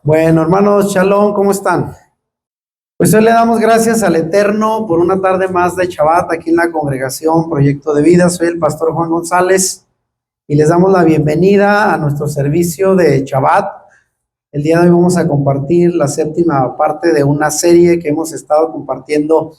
Bueno, hermanos, Shalom, ¿cómo están? Pues hoy le damos gracias al Eterno por una tarde más de Shabbat aquí en la congregación Proyecto de Vida. Soy el pastor Juan González y les damos la bienvenida a nuestro servicio de Shabbat. El día de hoy vamos a compartir la séptima parte de una serie que hemos estado compartiendo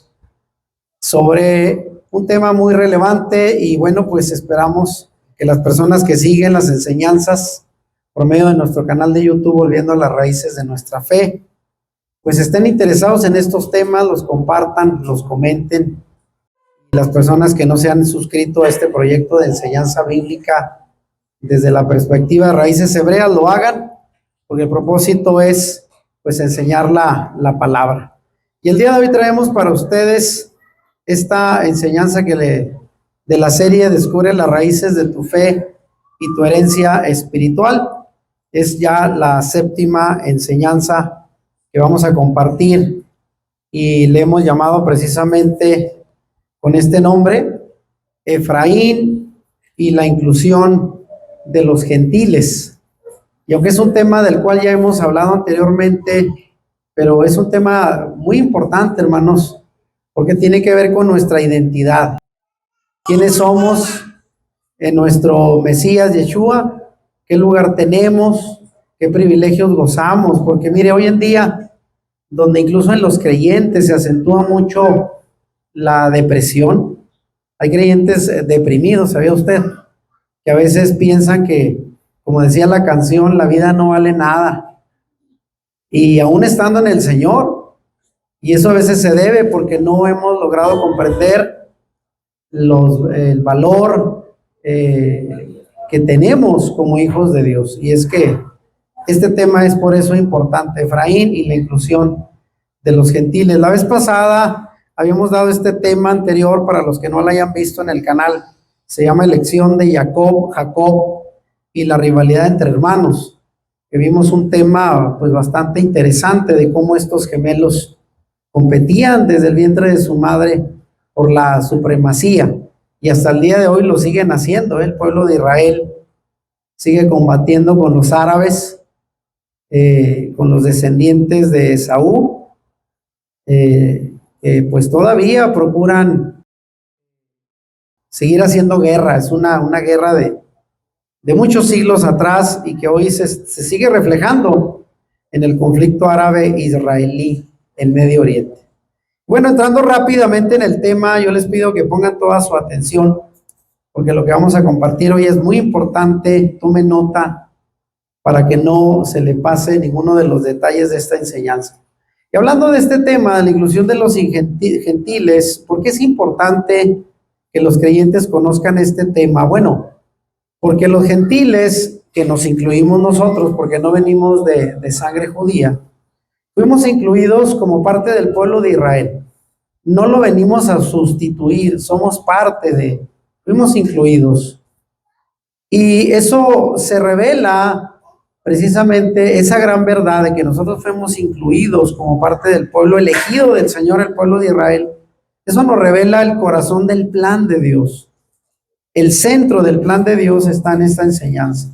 sobre un tema muy relevante y bueno, pues esperamos que las personas que siguen las enseñanzas por medio de nuestro canal de YouTube Volviendo a las Raíces de Nuestra Fe, pues estén interesados en estos temas, los compartan, los comenten. Y las personas que no se han suscrito a este proyecto de enseñanza bíblica desde la perspectiva de raíces hebreas, lo hagan, porque el propósito es pues enseñar la palabra. Y el día de hoy traemos para ustedes esta enseñanza de la serie Descubre las raíces de tu fe y tu herencia espiritual. Es ya la séptima enseñanza que vamos a compartir y le hemos llamado precisamente con este nombre, Efraín y la inclusión de los gentiles. Y aunque es un tema del cual ya hemos hablado anteriormente, pero es un tema muy importante, hermanos, porque tiene que ver con nuestra identidad. ¿Quiénes somos en nuestro Mesías Yeshua? ¿Qué lugar tenemos? ¿Qué privilegios gozamos? Porque mire, hoy en día, donde incluso en los creyentes se acentúa mucho la depresión, hay creyentes deprimidos, ¿sabía usted? Que a veces piensan que, como decía la canción, la vida no vale nada. Y aún estando en el Señor, y eso a veces se debe porque no hemos logrado comprender el valor que tenemos como hijos de Dios. Y es que este tema es por eso importante, Efraín y la inclusión de los gentiles. La vez pasada habíamos dado este tema anterior, para los que no lo hayan visto en el canal, se llama Elección de Jacob y la rivalidad entre hermanos, que vimos un tema pues bastante interesante de cómo estos gemelos competían desde el vientre de su madre por la supremacía, y hasta el día de hoy lo siguen haciendo. El pueblo de Israel sigue combatiendo con los árabes, con los descendientes de Esaú, pues todavía procuran seguir haciendo guerra. Es una guerra de muchos siglos atrás y que hoy se sigue reflejando en el conflicto árabe-israelí en Medio Oriente. Bueno, entrando rápidamente en el tema, yo les pido que pongan toda su atención, porque lo que vamos a compartir hoy es muy importante. Tomen nota para que no se le pase ninguno de los detalles de esta enseñanza. Y hablando de este tema, de la inclusión de los gentiles, ¿por qué es importante que los creyentes conozcan este tema? Bueno, porque los gentiles, que nos incluimos nosotros, porque no venimos de sangre judía, fuimos incluidos como parte del pueblo de Israel. No lo venimos a sustituir, somos parte fuimos incluidos. Y eso se revela precisamente esa gran verdad de que nosotros fuimos incluidos como parte del pueblo elegido del Señor, el pueblo de Israel. Eso nos revela el corazón del plan de Dios. El centro del plan de Dios está en esta enseñanza.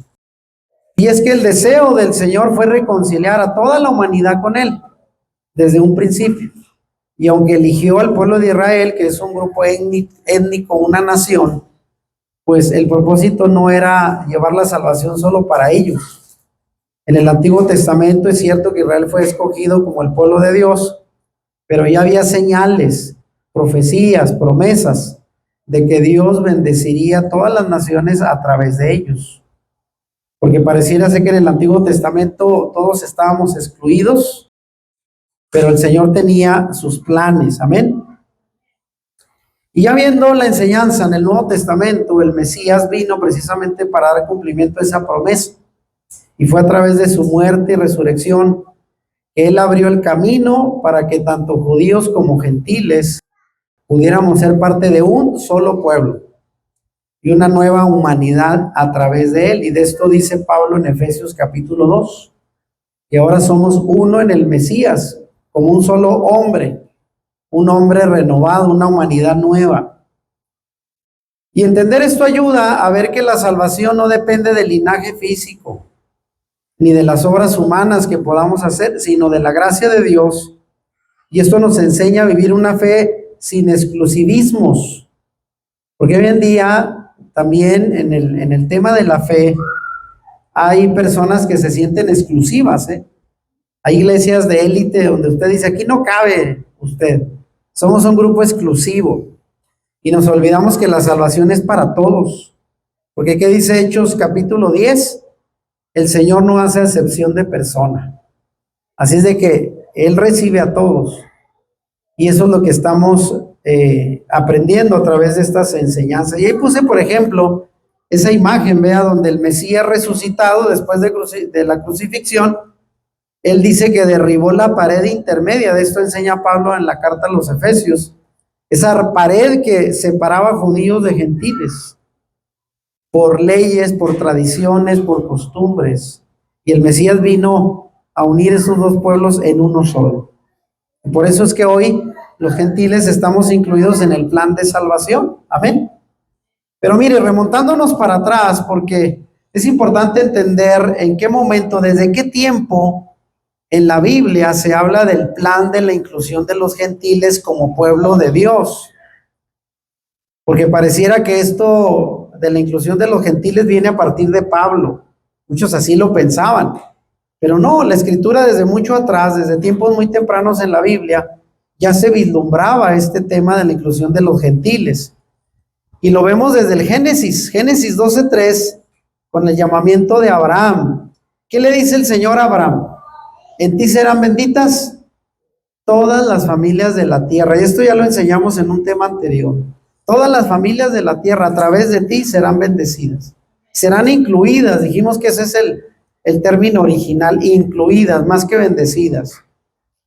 Y es que el deseo del Señor fue reconciliar a toda la humanidad con Él desde un principio. Y aunque eligió al pueblo de Israel, que es un grupo étnico, una nación, pues el propósito no era llevar la salvación solo para ellos. En el Antiguo Testamento es cierto que Israel fue escogido como el pueblo de Dios, pero ya había señales, profecías, promesas de que Dios bendeciría a todas las naciones a través de ellos. Porque pareciera ser que en el Antiguo Testamento todos estábamos excluidos, pero el Señor tenía sus planes. Amén. Y ya viendo la enseñanza en el Nuevo Testamento, el Mesías vino precisamente para dar cumplimiento a esa promesa. Y fue a través de su muerte y resurrección que Él abrió el camino para que tanto judíos como gentiles pudiéramos ser parte de un solo pueblo y una nueva humanidad a través de Él. Y de esto dice Pablo en Efesios capítulo 2, que ahora somos uno en el Mesías, como un solo hombre, un hombre renovado, una humanidad nueva. Y entender esto ayuda a ver que la salvación no depende del linaje físico, ni de las obras humanas que podamos hacer, sino de la gracia de Dios. Y esto nos enseña a vivir una fe sin exclusivismos, porque hoy en día también en el tema de la fe hay personas que se sienten exclusivas, ¿eh? Hay iglesias de élite donde usted dice, aquí no cabe usted, somos un grupo exclusivo y nos olvidamos que la salvación es para todos, porque ¿qué dice Hechos capítulo 10? El Señor no hace acepción de persona, así es de que Él recibe a todos y eso es lo que estamos aprendiendo a través de estas enseñanzas. Y ahí puse, por ejemplo, esa imagen, vea, donde el Mesías resucitado después de la crucifixión, él dice que derribó la pared intermedia. De esto enseña Pablo en la carta a los Efesios. Esa pared que separaba judíos de gentiles por leyes, por tradiciones, por costumbres. Y el Mesías vino a unir esos dos pueblos en uno solo. Por eso es que hoy los gentiles estamos incluidos en el plan de salvación. Amén. Pero mire, remontándonos para atrás, porque es importante entender en qué momento, desde qué tiempo en la Biblia se habla del plan de la inclusión de los gentiles como pueblo de Dios. Porque pareciera que esto de la inclusión de los gentiles viene a partir de Pablo. Muchos así lo pensaban. Pero no, la Escritura desde mucho atrás, desde tiempos muy tempranos en la Biblia, ya se vislumbraba este tema de la inclusión de los gentiles. Y lo vemos desde el Génesis 12:3, con el llamamiento de Abraham. ¿Qué le dice el Señor a Abraham? En ti serán benditas todas las familias de la tierra. Y esto ya lo enseñamos en un tema anterior. Todas las familias de la tierra a través de ti serán bendecidas. Serán incluidas. Dijimos que ese es el término original, incluidas, más que bendecidas.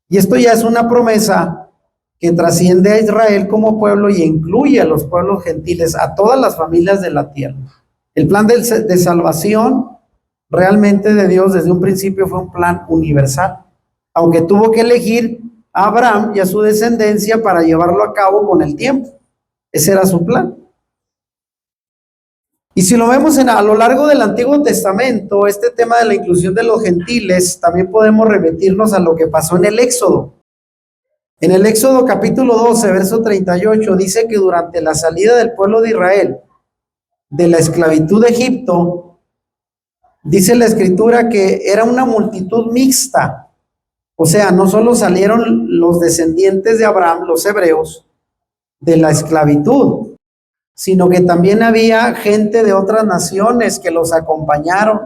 Y esto ya es una promesa que trasciende a Israel como pueblo y incluye a los pueblos gentiles, a todas las familias de la tierra. El plan de salvación realmente de Dios desde un principio fue un plan universal, aunque tuvo que elegir a Abraham y a su descendencia para llevarlo a cabo con el tiempo. Ese era su plan. Y si lo vemos a lo largo del Antiguo Testamento, este tema de la inclusión de los gentiles, también podemos remitirnos a lo que pasó en el Éxodo. En el Éxodo capítulo 12, verso 38, dice que durante la salida del pueblo de Israel de la esclavitud de Egipto, dice la Escritura que era una multitud mixta. O sea, no solo salieron los descendientes de Abraham, los hebreos, de la esclavitud, sino que también había gente de otras naciones que los acompañaron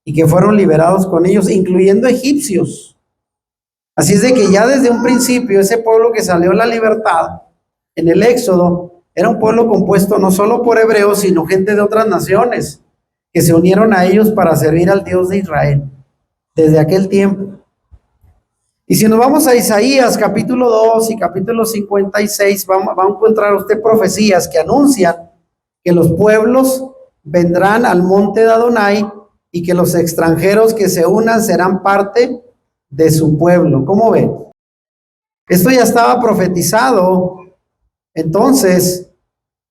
y que fueron liberados con ellos, incluyendo egipcios. Así es de que ya desde un principio ese pueblo que salió a la libertad en el Éxodo era un pueblo compuesto no solo por hebreos, sino gente de otras naciones que se unieron a ellos para servir al Dios de Israel desde aquel tiempo. Y si nos vamos a Isaías capítulo 2 y capítulo 56, va a encontrar usted profecías que anuncian que los pueblos vendrán al monte de Adonai y que los extranjeros que se unan serán parte de su pueblo. ¿Cómo ven? Esto ya estaba profetizado entonces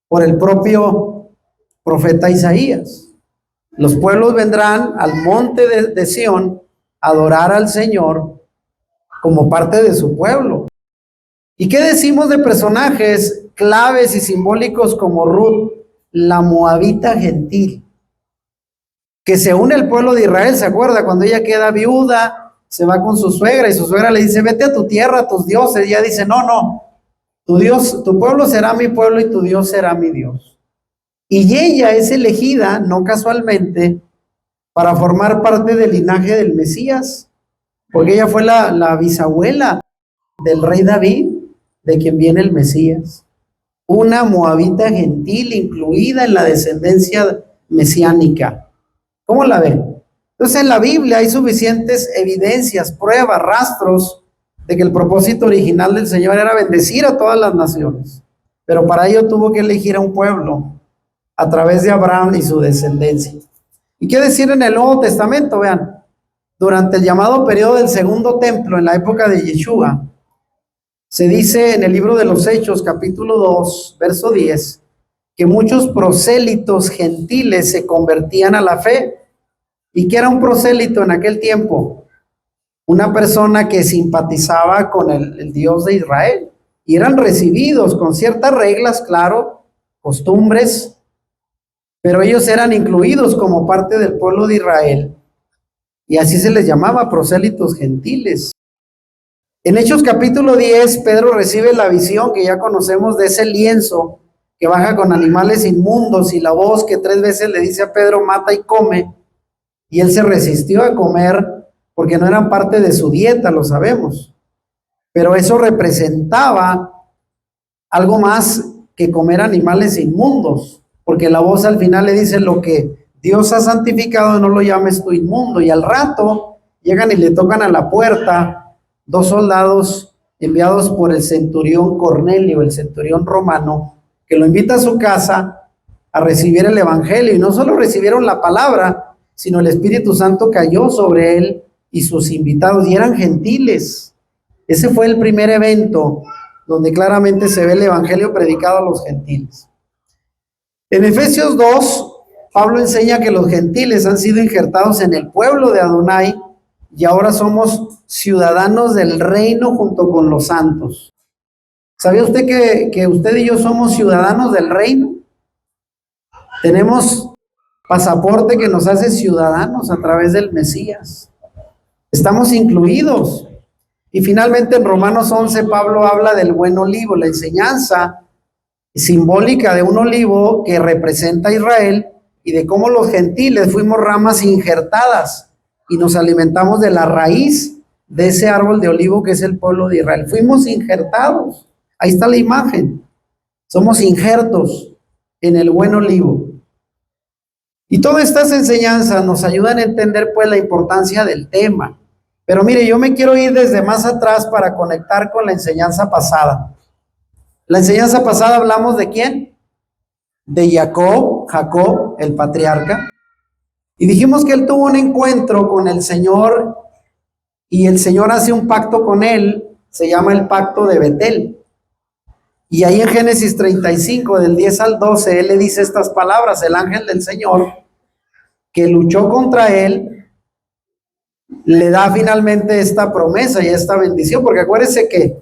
por el propio profeta Isaías. Los pueblos vendrán al monte de Sión a adorar al Señor como parte de su pueblo. ¿Y qué decimos de personajes claves y simbólicos como Ruth, la moabita gentil, que se une al pueblo de Israel? ¿Se acuerda? Cuando ella queda viuda, se va con su suegra y su suegra le dice, vete a tu tierra, a tus dioses. Y ella dice, no, tu Dios, tu pueblo será mi pueblo y tu Dios será mi Dios. Y ella es elegida, no casualmente, para formar parte del linaje del Mesías, porque ella fue la bisabuela del rey David, de quien viene el Mesías. Una moabita gentil incluida en la descendencia mesiánica. ¿Cómo la ven? Entonces en la Biblia hay suficientes evidencias, pruebas, rastros de que el propósito original del Señor era bendecir a todas las naciones. Pero para ello tuvo que elegir a un pueblo a través de Abraham y su descendencia. ¿Y qué decir en el Nuevo Testamento? Vean, durante el llamado periodo del Segundo Templo, en la época de Yeshua, se dice en el libro de los Hechos, capítulo 2, verso 10, que muchos prosélitos gentiles se convertían a la fe ¿Y qué era un prosélito en aquel tiempo? Una persona que simpatizaba con el Dios de Israel. Y eran recibidos con ciertas reglas, claro, costumbres, pero ellos eran incluidos como parte del pueblo de Israel. Y así se les llamaba, prosélitos gentiles. En Hechos capítulo 10, Pedro recibe la visión que ya conocemos de ese lienzo que baja con animales inmundos y la voz que 3 veces le dice a Pedro, mata y come. Y él se resistió a comer porque no eran parte de su dieta, lo sabemos. Pero eso representaba algo más que comer animales inmundos, porque la voz al final le dice, lo que Dios ha santificado no lo llames tú inmundo. Y al rato llegan y le tocan a la puerta 2 soldados enviados por el centurión Cornelio, el centurión romano, que lo invita a su casa a recibir el evangelio. Y no solo recibieron la palabra, sino el Espíritu Santo cayó sobre él y sus invitados, y eran gentiles. Ese fue el primer evento donde claramente se ve el evangelio predicado a los gentiles. En Efesios 2, Pablo enseña que los gentiles han sido injertados en el pueblo de Adonai y ahora somos ciudadanos del reino junto con los santos. ¿Sabía usted que usted y yo somos ciudadanos del reino? Tenemos pasaporte que nos hace ciudadanos a través del Mesías. Estamos incluidos. Y finalmente en Romanos 11 Pablo habla del buen olivo, la enseñanza simbólica de un olivo que representa a Israel y de cómo los gentiles fuimos ramas injertadas y nos alimentamos de la raíz de ese árbol de olivo que es el pueblo de Israel. Fuimos injertados. Ahí está la imagen. Somos injertos en el buen olivo. Y todas estas enseñanzas nos ayudan a entender pues la importancia del tema. Pero mire, yo me quiero ir desde más atrás para conectar con la enseñanza pasada. La enseñanza pasada hablamos de ¿quién? De Jacob, el patriarca. Y dijimos que él tuvo un encuentro con el Señor y el Señor hace un pacto con él, se llama el pacto de Betel. Y ahí en Génesis 35, del 10 al 12, él le dice estas palabras, el ángel del Señor, que luchó contra él, le da finalmente esta promesa y esta bendición, porque acuérdese que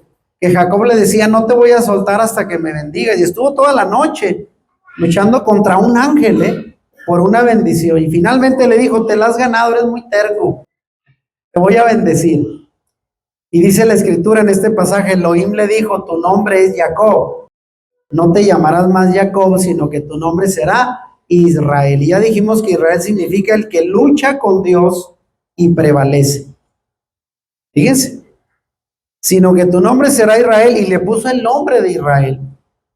Jacob le decía, no te voy a soltar hasta que me bendigas, y estuvo toda la noche luchando contra un ángel, por una bendición, y finalmente le dijo, te la has ganado, eres muy terco, te voy a bendecir. Y dice la escritura en este pasaje, Elohim le dijo, tu nombre es Jacob, no te llamarás más Jacob, sino que tu nombre será Israel. Y ya dijimos que Israel significa el que lucha con Dios y prevalece. Fíjense, sino que tu nombre será Israel, y le puso el nombre de Israel.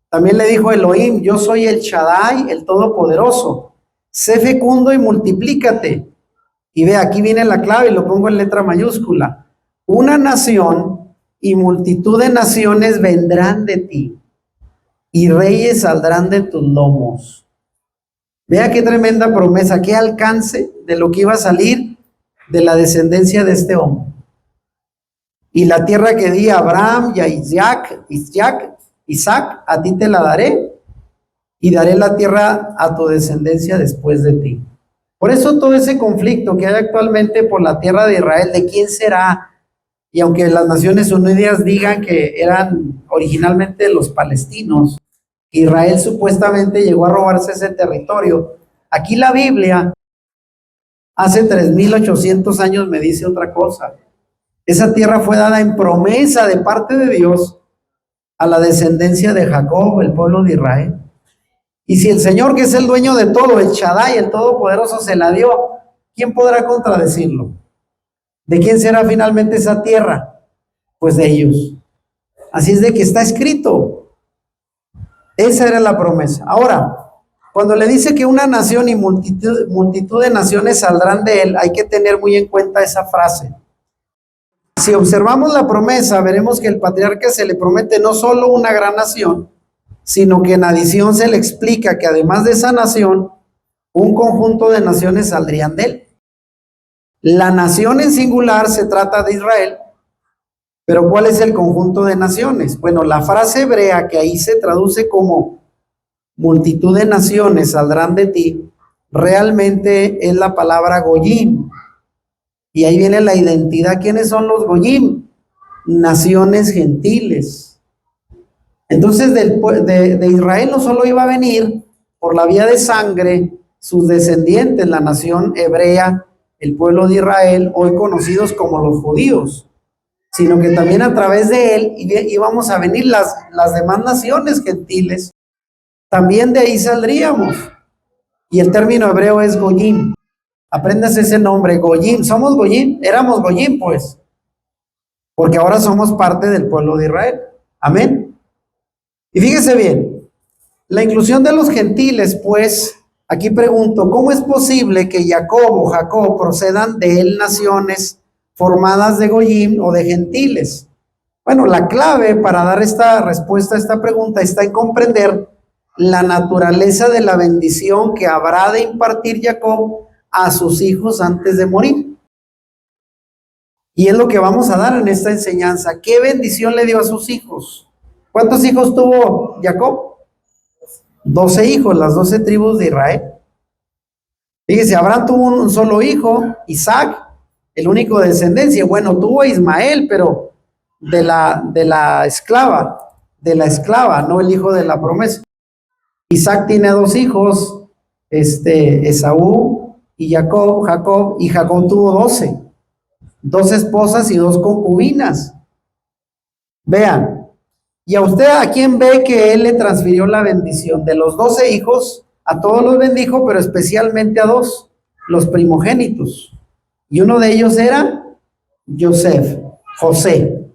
También le dijo Elohim, yo soy el Shaddai, el Todopoderoso. Sé fecundo y multiplícate. Y ve, aquí viene la clave y lo pongo en letra mayúscula. Una nación y multitud de naciones vendrán de ti, y reyes saldrán de tus lomos. Vea qué tremenda promesa, qué alcance de lo que iba a salir de la descendencia de este hombre. Y la tierra que di a Abraham y a Isaac, a ti te la daré, y daré la tierra a tu descendencia después de ti. Por eso todo ese conflicto que hay actualmente por la tierra de Israel, ¿de quién será? Y aunque las Naciones Unidas digan que eran originalmente los palestinos, Israel supuestamente llegó a robarse ese territorio. Aquí la Biblia, hace 3,800 años me dice otra cosa. Esa tierra fue dada en promesa de parte de Dios a la descendencia de Jacob, el pueblo de Israel. Y si el Señor, que es el dueño de todo, el Shaddai, el Todopoderoso, se la dio, ¿quién podrá contradecirlo? ¿De quién será finalmente esa tierra? Pues de ellos. Así es de que está escrito. Esa era la promesa. Ahora, cuando le dice que una nación y multitud de naciones saldrán de él, hay que tener muy en cuenta esa frase. Si observamos la promesa, veremos que el patriarca se le promete no solo una gran nación, sino que en adición se le explica que además de esa nación, un conjunto de naciones saldrían de él. La nación en singular se trata de Israel, pero ¿cuál es el conjunto de naciones? Bueno, la frase hebrea que ahí se traduce como multitud de naciones saldrán de ti, realmente es la palabra Goyim. Y ahí viene la identidad. ¿Quiénes son los Goyim? Naciones gentiles. Entonces de Israel no solo iba a venir por la vía de sangre sus descendientes, la nación hebrea, el pueblo de Israel, hoy conocidos como los judíos, sino que también a través de él íbamos a venir las demás naciones gentiles. También de ahí saldríamos. Y el término hebreo es Goyim. Aprendas ese nombre, Goyim. Somos Goyim, éramos Goyim, pues, porque ahora somos parte del pueblo de Israel. Amén. Y fíjese bien, la inclusión de los gentiles, pues, aquí pregunto, ¿cómo es posible que Jacob o Jacob procedan de él naciones formadas de Goyim o de gentiles? Bueno, la clave para dar esta respuesta a esta pregunta está en comprender la naturaleza de la bendición que habrá de impartir Jacob a sus hijos antes de morir. Y es lo que vamos a dar en esta enseñanza. ¿Qué bendición le dio a sus hijos? ¿Cuántos hijos tuvo Jacob? 12 hijos, las 12 tribus de Israel. Fíjese, Abraham tuvo un solo hijo, Isaac, el único de descendencia. Bueno, tuvo a Ismael, pero de la esclava, no el hijo de la promesa. Isaac tiene 2 hijos, Esaú y Jacob, y Jacob tuvo 2 esposas y 2 concubinas. Vean, y a usted, ¿a quién ve que él le transfirió la bendición? De los 12 hijos, a todos los bendijo, pero especialmente a 2, los primogénitos. Y uno de ellos era José,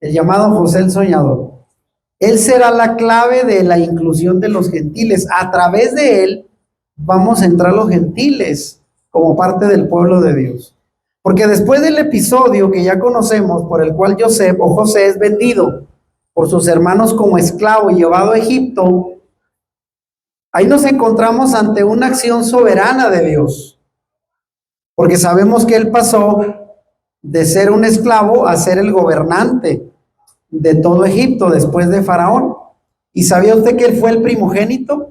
el llamado José el soñador. Él será la clave de la inclusión de los gentiles. A través de él vamos a entrar los gentiles como parte del pueblo de Dios. Porque después del episodio que ya conocemos, por el cual José es vendido por sus hermanos como esclavo y llevado a Egipto, ahí nos encontramos ante una acción soberana de Dios. Porque sabemos que él pasó de ser un esclavo a ser el gobernante de todo Egipto después de Faraón. ¿Y sabía usted que él fue el primogénito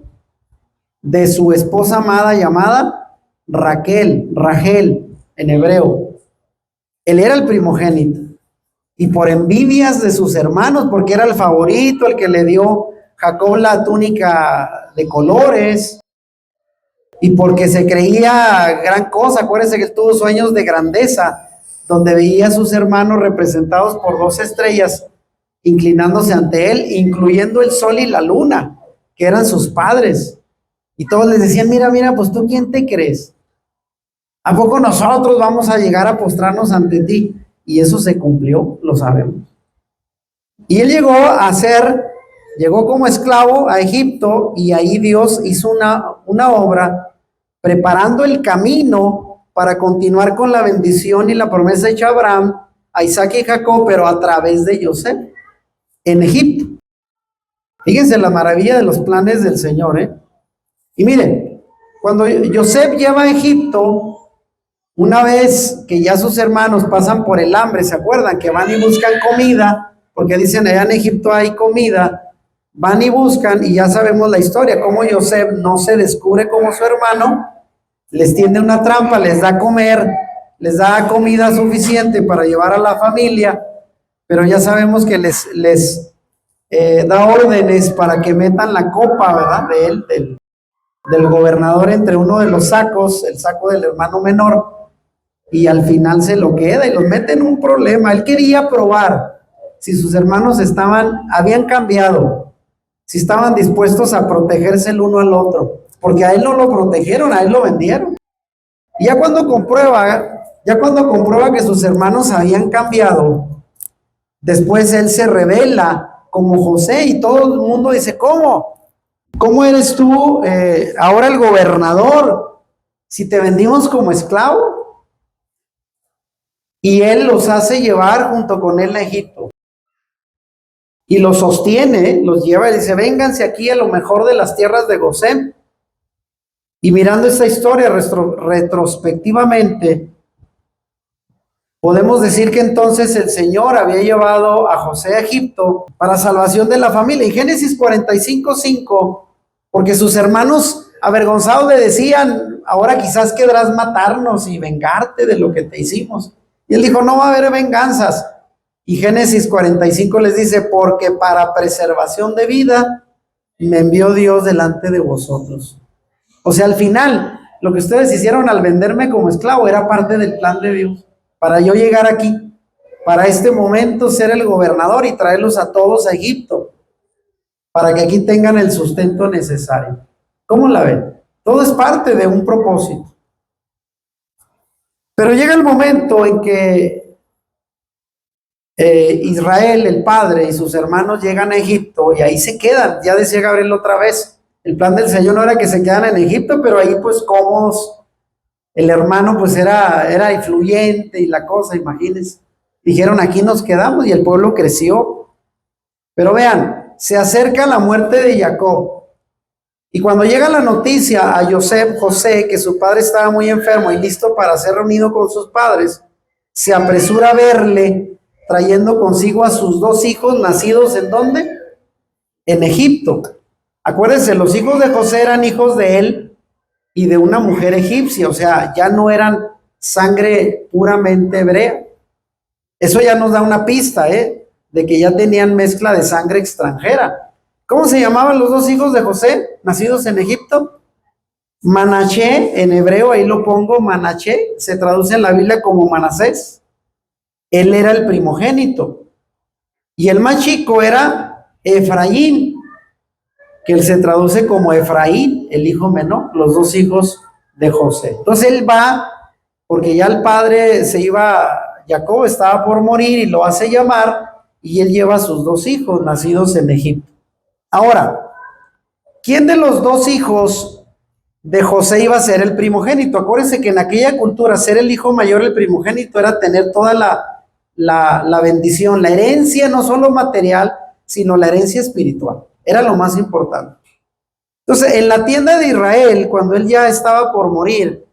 de su esposa amada llamada Rachel en hebreo? Él era el primogénito. Y por envidias de sus hermanos, porque era el favorito, el que le dio Jacob la túnica de colores, y porque se creía gran cosa. Acuérdense que él tuvo sueños de grandeza, donde veía a sus hermanos representados por 2 estrellas, inclinándose ante él, incluyendo el sol y la luna, que eran sus padres. Y todos les decían, mira, pues tú, ¿quién te crees? ¿A poco nosotros vamos a llegar a postrarnos ante ti? Y eso se cumplió, lo sabemos. Y él llegó como esclavo a Egipto, y ahí Dios hizo una obra preparando el camino para continuar con la bendición y la promesa hecha a Abraham, a Isaac y Jacob, pero a través de José en Egipto. Fíjense la maravilla de los planes del Señor, ¿eh? Y miren, cuando José lleva a Egipto, una vez que ya sus hermanos pasan por el hambre, ¿se acuerdan? Que van y buscan comida, porque dicen allá en Egipto hay comida, van y buscan, y ya sabemos la historia, cómo José no se descubre como su hermano, les tiende una trampa, les da a comer, les da comida suficiente para llevar a la familia, pero ya sabemos que les da órdenes para que metan la copa, ¿verdad? Del gobernador entre uno de los sacos, el saco del hermano menor, y al final se lo queda y los mete en un problema. Él quería probar si sus hermanos habían cambiado, si estaban dispuestos a protegerse el uno al otro, porque a él no lo protegieron, a él lo vendieron. Y ya cuando comprueba que sus hermanos habían cambiado, después él se revela como José, y todo el mundo dice, ¿cómo eres tú ahora el gobernador si te vendimos como esclavo? Y él los hace llevar junto con él a Egipto. Y los sostiene, los lleva y dice, vénganse aquí a lo mejor de las tierras de Gosén. Y mirando esta historia retrospectivamente, podemos decir que entonces el Señor había llevado a José a Egipto para salvación de la familia. En Génesis 45:5, porque sus hermanos avergonzados le decían, ahora quizás querrás matarnos y vengarte de lo que te hicimos. Y él dijo, no va a haber venganzas. Y Génesis 45 les dice, porque para preservación de vida me envió Dios delante de vosotros. O sea, al final, lo que ustedes hicieron al venderme como esclavo era parte del plan de Dios. Para yo llegar aquí, para este momento ser el gobernador y traerlos a todos a Egipto, para que aquí tengan el sustento necesario. ¿Cómo la ven? Todo es parte de un propósito. Pero llega el momento en que Israel, el padre y sus hermanos llegan a Egipto y ahí se quedan. Ya decía Gabriel otra vez, el plan del Señor no era que se quedan en Egipto, pero ahí pues cómodos. El hermano pues era influyente y la cosa, imagínense. Dijeron, aquí nos quedamos y el pueblo creció. Pero vean, se acerca la muerte de Jacob. Y cuando llega la noticia a José, que su padre estaba muy enfermo y listo para ser reunido con sus padres, se apresura a verle, trayendo consigo a sus dos hijos nacidos ¿en dónde? En Egipto. Acuérdense, los hijos de José eran hijos de él y de una mujer egipcia, o sea, ya no eran sangre puramente hebrea. Eso ya nos da una pista, de que ya tenían mezcla de sangre extranjera. ¿Cómo se llamaban los dos hijos de José, nacidos en Egipto? Manaché, en hebreo, ahí lo pongo, Manaché, se traduce en la Biblia como Manasés. Él era el primogénito. Y el más chico era Efraín, que él se traduce como Efraín, el hijo menor, los dos hijos de José. Entonces él va, porque ya el padre se iba, Jacob estaba por morir y lo hace llamar, y él lleva a sus dos hijos nacidos en Egipto. Ahora, ¿quién de los dos hijos de José iba a ser el primogénito? Acuérdense que en aquella cultura ser el hijo mayor, el primogénito, era tener toda la bendición, la herencia no solo material, sino la herencia espiritual. Era lo más importante. Entonces, en la tienda de Israel, cuando él ya estaba por morir,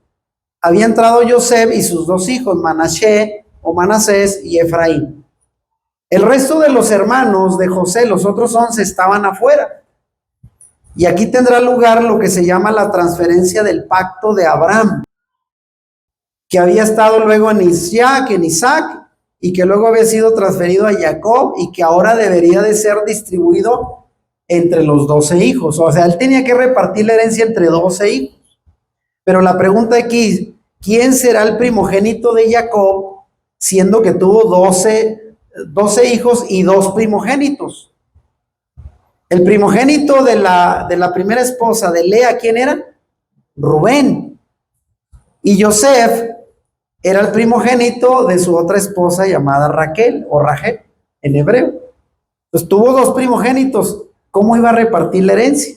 había entrado José y sus dos hijos, Manashe o Manasés y Efraín. El resto de los hermanos de José, los otros 11, estaban afuera. Y aquí tendrá lugar lo que se llama la transferencia del pacto de Abraham, que había estado luego en Isaac, y que luego había sido transferido a Jacob, y que ahora debería de ser distribuido entre los 12 hijos. O sea, él tenía que repartir la herencia entre 12 hijos. Pero la pregunta aquí, ¿quién será el primogénito de Jacob, siendo que tuvo 12 hijos y dos primogénitos? El primogénito de la primera esposa de Lea, ¿quién era? Rubén. Y Joseph era el primogénito de su otra esposa llamada Raquel o Rachel en hebreo. Entonces tuvo dos primogénitos. ¿Cómo iba a repartir la herencia?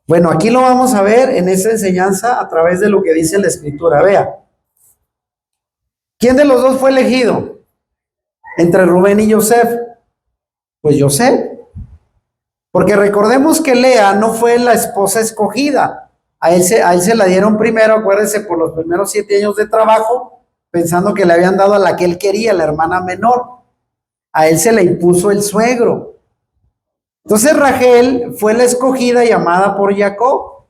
Bueno, aquí lo vamos a ver en esa enseñanza a través de lo que dice la escritura. Vea, ¿quién de los dos fue elegido entre Rubén y Joseph? Pues Joseph. Porque recordemos que Lea no fue la esposa escogida. A él se la dieron primero, acuérdense, por los primeros 7 años de trabajo, pensando que le habían dado a la que él quería, la hermana menor. A él se le impuso el suegro. Entonces Rachel fue la escogida llamada por Jacob.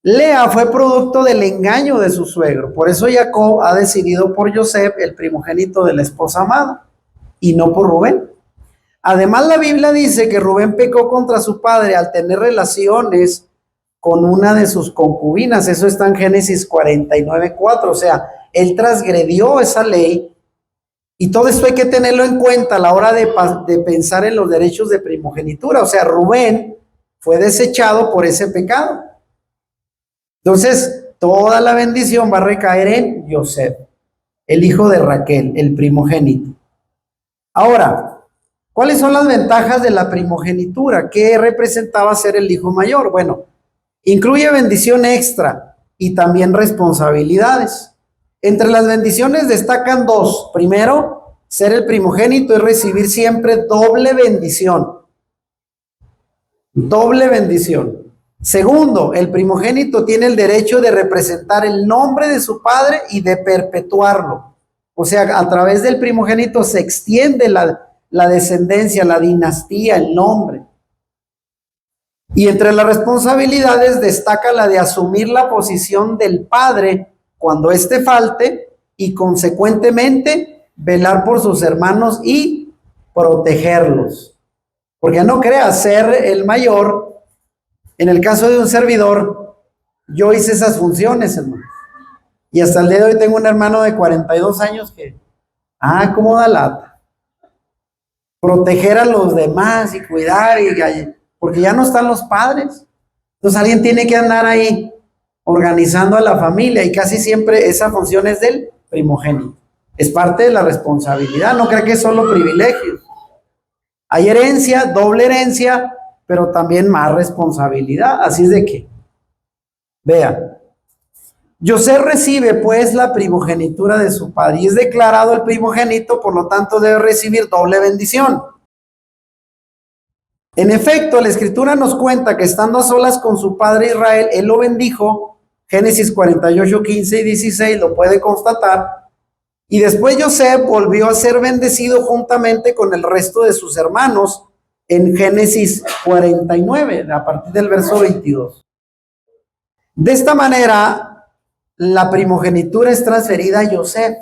Lea fue producto del engaño de su suegro. Por eso Jacob ha decidido por Joseph, el primogénito de la esposa amada, y no por Rubén. Además, la Biblia dice que Rubén pecó contra su padre al tener relaciones con una de sus concubinas. Eso está en Génesis 49:4. O sea, él transgredió esa ley. Y todo esto hay que tenerlo en cuenta a la hora de pensar en los derechos de primogenitura. O sea, Rubén fue desechado por ese pecado. Entonces, toda la bendición va a recaer en Joseph, el hijo de Raquel, el primogénito. Ahora, ¿cuáles son las ventajas de la primogenitura? ¿Qué representaba ser el hijo mayor? Bueno, incluye bendición extra y también responsabilidades. Entre las bendiciones destacan dos. Primero, ser el primogénito es recibir siempre doble bendición. Doble bendición. Segundo, el primogénito tiene el derecho de representar el nombre de su padre y de perpetuarlo. O sea, a través del primogénito se extiende la descendencia, la dinastía, el nombre. Y entre las responsabilidades destaca la de asumir la posición del padre cuando éste falte y consecuentemente velar por sus hermanos y protegerlos. Porque no creas, ser el mayor, en el caso de un servidor, yo hice esas funciones, hermano. Y hasta el día de hoy tengo un hermano de 42 años que, cómo da lata. Proteger a los demás y cuidar, porque ya no están los padres. Entonces alguien tiene que andar ahí organizando a la familia y casi siempre esa función es del primogénito. Es parte de la responsabilidad, no creo que es solo privilegio. Hay herencia, doble herencia, pero también más responsabilidad. Así es de que, vea, José recibe pues la primogenitura de su padre y es declarado el primogénito, por lo tanto debe recibir doble bendición. En efecto, la escritura nos cuenta que estando a solas con su padre Israel, él lo bendijo, Génesis 48, 15 y 16, lo puede constatar, y después José volvió a ser bendecido juntamente con el resto de sus hermanos en Génesis 49, a partir del verso 22. De esta manera, la primogenitura es transferida a José.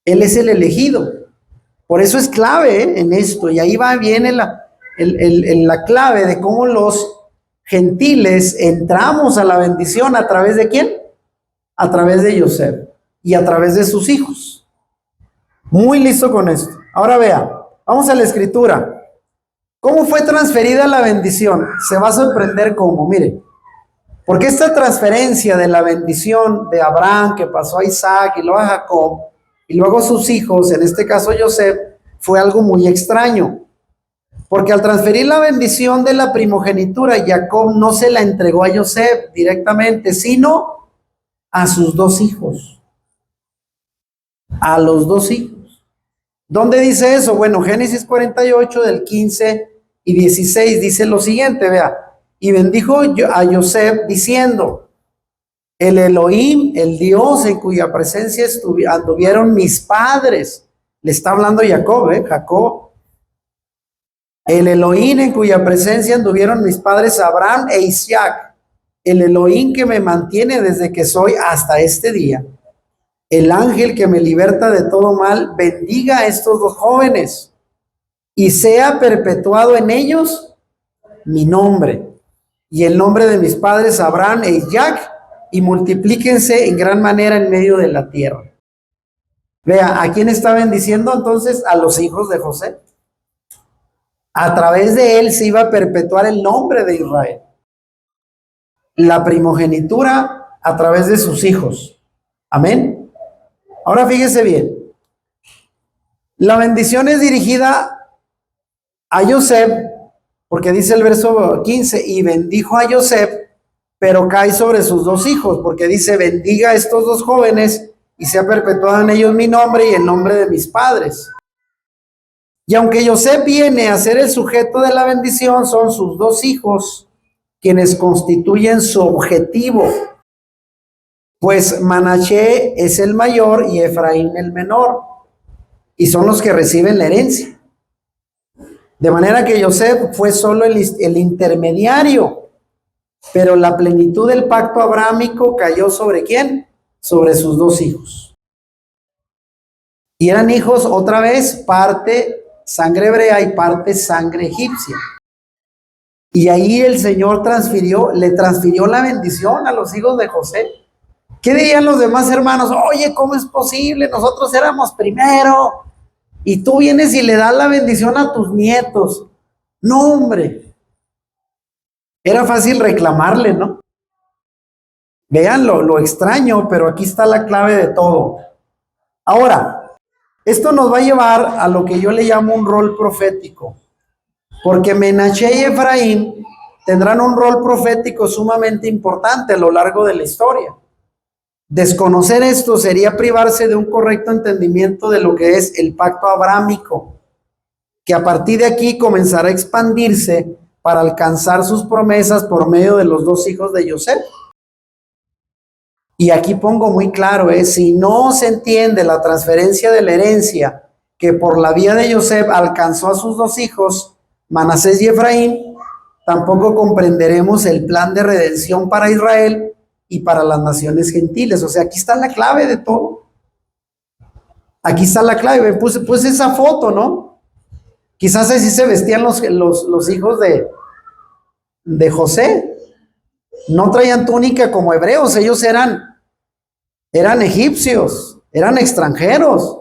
Él es el elegido. Por eso es clave en esto, y ahí va bien la clave de cómo los gentiles entramos a la bendición. ¿A través de quién? A través de José y a través de sus hijos. Muy listo con esto. Ahora vea, vamos a la escritura. ¿Cómo fue transferida la bendición? Se va a sorprender cómo, mire. Porque esta transferencia de la bendición de Abraham que pasó a Isaac y luego a Jacob y luego a sus hijos, en este caso José, fue algo muy extraño. Porque al transferir la bendición de la primogenitura, Jacob no se la entregó a José directamente, sino a sus dos hijos. A los dos hijos. ¿Dónde dice eso? Bueno, Génesis 48 del 15 y 16 dice lo siguiente, vea. Y bendijo a José diciendo, el Elohim, el Dios en cuya presencia anduvieron mis padres. Le está hablando Jacob, Jacob. El Elohim en cuya presencia anduvieron mis padres Abraham e Isaac. El Elohim que me mantiene desde que soy hasta este día. El ángel que me liberta de todo mal, bendiga a estos dos jóvenes y sea perpetuado en ellos mi nombre y el nombre de mis padres Abraham e Isaac, y multiplíquense en gran manera en medio de la tierra. Vea, ¿a quién está bendiciendo entonces? A los hijos de José. A través de él se iba a perpetuar el nombre de Israel. La primogenitura a través de sus hijos. Amén. Ahora fíjese bien. La bendición es dirigida a José, porque dice el verso 15, y bendijo a José, pero cae sobre sus dos hijos, porque dice, bendiga a estos dos jóvenes y sea perpetuado en ellos mi nombre y el nombre de mis padres. Y aunque José viene a ser el sujeto de la bendición, son sus dos hijos quienes constituyen su objetivo. Pues Manashe es el mayor y Efraín el menor, y son los que reciben la herencia. De manera que José fue solo el intermediario, pero la plenitud del pacto abrámico cayó ¿sobre quién? Sobre sus dos hijos. Y eran hijos otra vez, parte sangre hebrea y parte sangre egipcia. Y ahí el Señor le transfirió la bendición a los hijos de José. ¿Qué dirían los demás hermanos? Oye, ¿cómo es posible? Nosotros éramos primero y tú vienes y le das la bendición a tus nietos. No, hombre. Era fácil reclamarle, ¿no? Vean lo extraño, pero aquí está la clave de todo. Ahora, esto nos va a llevar a lo que yo le llamo un rol profético. Porque Menashe y Efraín tendrán un rol profético sumamente importante a lo largo de la historia. Desconocer esto sería privarse de un correcto entendimiento de lo que es el pacto abrámico, que a partir de aquí comenzará a expandirse para alcanzar sus promesas por medio de los dos hijos de José. Y aquí pongo muy claro, si no se entiende la transferencia de la herencia que por la vía de José alcanzó a sus dos hijos, Manasés y Efraín, tampoco comprenderemos el plan de redención para Israel y para las naciones gentiles. O sea, aquí está la clave de todo. Aquí está la clave. Puse esa foto, ¿no? Quizás así se vestían los hijos de José. No traían túnica como hebreos, ellos eran egipcios, eran extranjeros.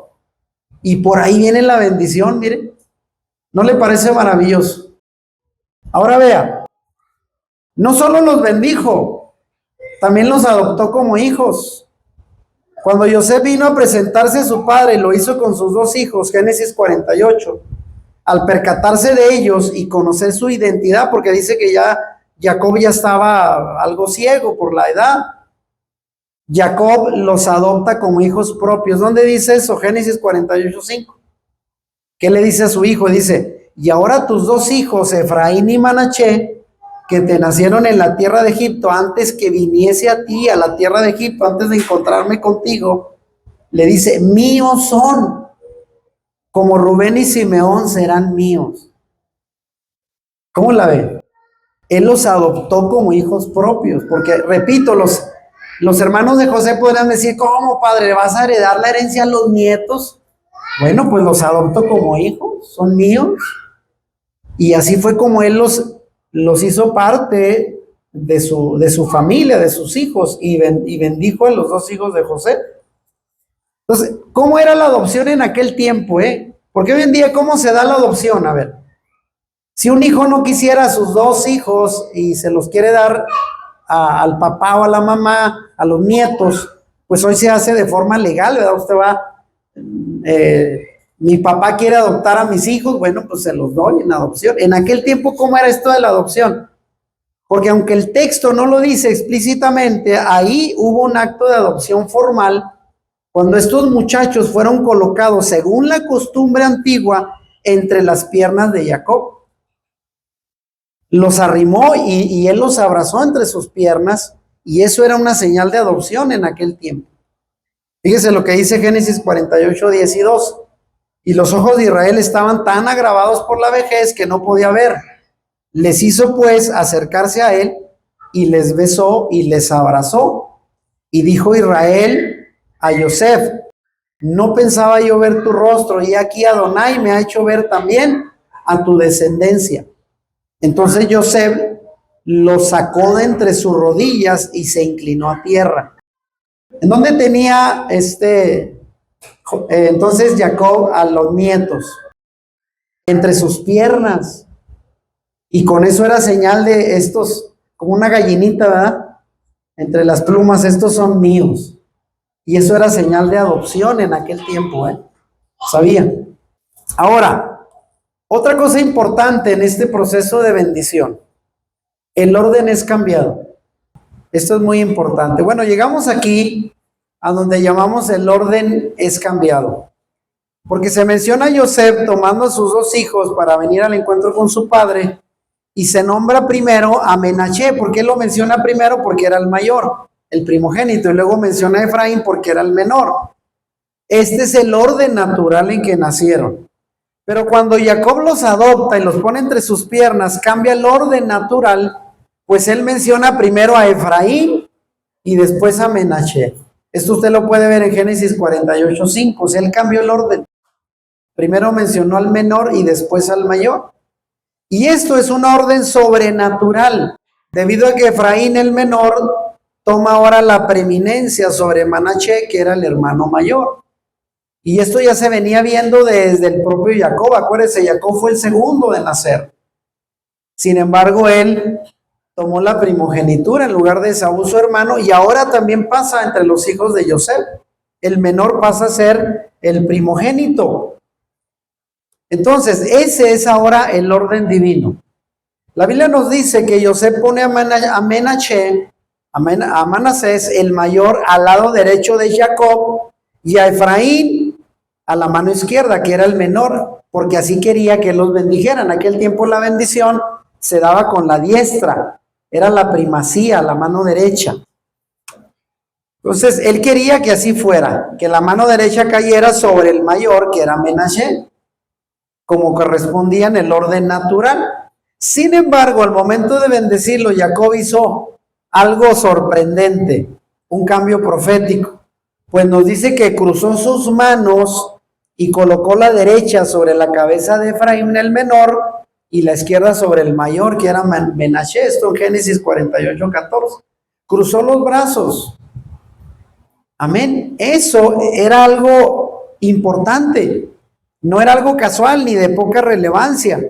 Y por ahí viene la bendición, miren. ¿No le parece maravilloso? Ahora vea, no solo los bendijo, también los adoptó como hijos. Cuando José vino a presentarse a su padre, lo hizo con sus dos hijos, Génesis 48. Al percatarse de ellos y conocer su identidad, porque dice que ya Jacob ya estaba algo ciego por la edad, Jacob los adopta como hijos propios. ¿Dónde dice eso? Génesis 48:5. ¿Qué le dice a su hijo? Dice, y ahora tus dos hijos, Efraín y Manaché, que te nacieron en la tierra de Egipto, antes que viniese a ti, a la tierra de Egipto, antes de encontrarme contigo, le dice, míos son, como Rubén y Simeón serán míos. ¿Cómo la ve? Él los adoptó como hijos propios, porque, repito, los hermanos de José podrán decir, ¿cómo, padre, vas a heredar la herencia a los nietos? Bueno, pues los adoptó como hijos, son míos. Y así fue como él los hizo parte de su familia, de sus hijos, y bendijo a los dos hijos de José. Entonces, ¿cómo era la adopción en aquel tiempo, Porque hoy en día, ¿cómo se da la adopción? A ver, si un hijo no quisiera a sus dos hijos y se los quiere dar al papá o a la mamá, a los nietos, pues hoy se hace de forma legal, ¿verdad? Usted va, mi papá quiere adoptar a mis hijos, bueno, pues se los doy en adopción. En aquel tiempo, ¿cómo era esto de la adopción? Porque aunque el texto no lo dice explícitamente, ahí hubo un acto de adopción formal cuando estos muchachos fueron colocados, según la costumbre antigua, entre las piernas de Jacob. Los arrimó y él los abrazó entre sus piernas, y eso era una señal de adopción en aquel tiempo. Fíjese lo que dice Génesis 48, 10 y 2. Y los ojos de Israel estaban tan agravados por la vejez que no podía ver. Les hizo pues acercarse a él y les besó y les abrazó. Y dijo Israel a Yosef, no pensaba yo ver tu rostro, y aquí Adonai me ha hecho ver también a tu descendencia. Entonces Yosef lo sacó de entre sus rodillas y se inclinó a tierra. ¿En dónde tenía entonces Jacob a los nietos? Entre sus piernas. Y con eso era señal de estos, como una gallinita, ¿verdad? Entre las plumas, estos son míos. Y eso era señal de adopción en aquel tiempo, ¿Sabía? Ahora, otra cosa importante en este proceso de bendición, el orden es cambiado. Esto es muy importante. Bueno, llegamos aquí a donde llamamos el orden es cambiado. Porque se menciona a Yosef tomando a sus dos hijos para venir al encuentro con su padre, y se nombra primero a Menaché. ¿Por qué lo menciona primero? Porque era el mayor, el primogénito, y luego menciona a Efraín porque era el menor. Este es el orden natural en que nacieron. Pero cuando Jacob los adopta y los pone entre sus piernas, cambia el orden natural, pues él menciona primero a Efraín y después a Menaché. Esto usted lo puede ver en Génesis 48:5. O sea, él cambió el orden. Primero mencionó al menor y después al mayor. Y esto es un orden sobrenatural, debido a que Efraín, el menor, toma ahora la preeminencia sobre Manaché, que era el hermano mayor. Y esto ya se venía viendo desde el propio Jacob. Acuérdense, Jacob fue el segundo de nacer. Sin embargo, él tomó la primogenitura en lugar de Esaú, su hermano, y ahora también pasa entre los hijos de Yosef. El menor pasa a ser el primogénito. Entonces, ese es ahora el orden divino. La Biblia nos dice que Yosef pone a Manasés, el mayor, al lado derecho de Jacob, y a Efraín a la mano izquierda, que era el menor, porque así quería que los bendijeran. En aquel tiempo la bendición se daba con la diestra, era la primacía, la mano derecha. Entonces, él quería que así fuera, que la mano derecha cayera sobre el mayor, que era Menashe, como correspondía en el orden natural. Sin embargo, al momento de bendecirlo, Jacob hizo algo sorprendente, un cambio profético, pues nos dice que cruzó sus manos y colocó la derecha sobre la cabeza de Efraín el menor y la izquierda sobre el mayor, que era Menashe, esto en Génesis 48:14. Cruzó los brazos. Amén. Eso era algo importante, no era algo casual ni de poca relevancia.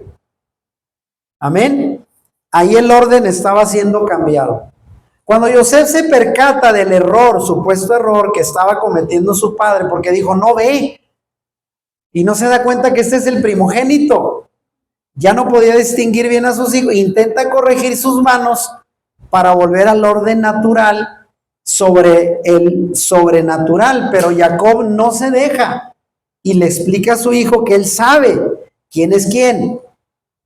Amén. Ahí el orden estaba siendo cambiado. Cuando Yosef se percata del error, supuesto error que estaba cometiendo su padre, porque dijo, no ve, y no se da cuenta que este es el primogénito, ya no podía distinguir bien a sus hijos, intenta corregir sus manos para volver al orden natural sobre el sobrenatural, pero Jacob no se deja y le explica a su hijo que él sabe quién es quién,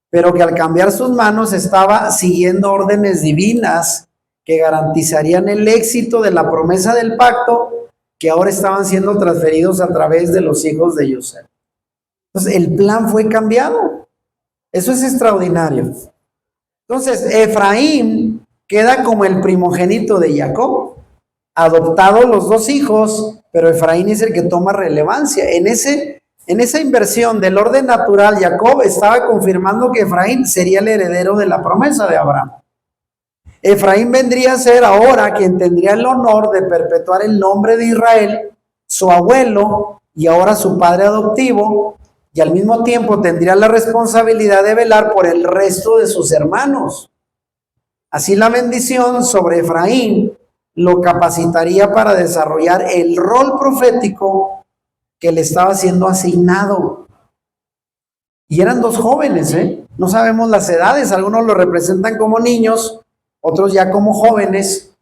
pero que al cambiar sus manos estaba siguiendo órdenes divinas que garantizarían el éxito de la promesa del pacto, que ahora estaban siendo transferidos a través de los hijos de Yosef. Entonces el plan fue cambiado. Eso es extraordinario. Entonces Efraín queda como el primogénito de Jacob, adoptado los dos hijos, pero Efraín es el que toma relevancia. En esa inversión del orden natural, Jacob estaba confirmando que Efraín sería el heredero de la promesa de Abraham. Efraín vendría a ser ahora quien tendría el honor de perpetuar el nombre de Israel, su abuelo y ahora su padre adoptivo, y al mismo tiempo tendría la responsabilidad de velar por el resto de sus hermanos. Así la bendición sobre Efraín lo capacitaría para desarrollar el rol profético que le estaba siendo asignado. Y eran dos jóvenes, no sabemos las edades, algunos lo representan como niños, otros ya como jóvenes,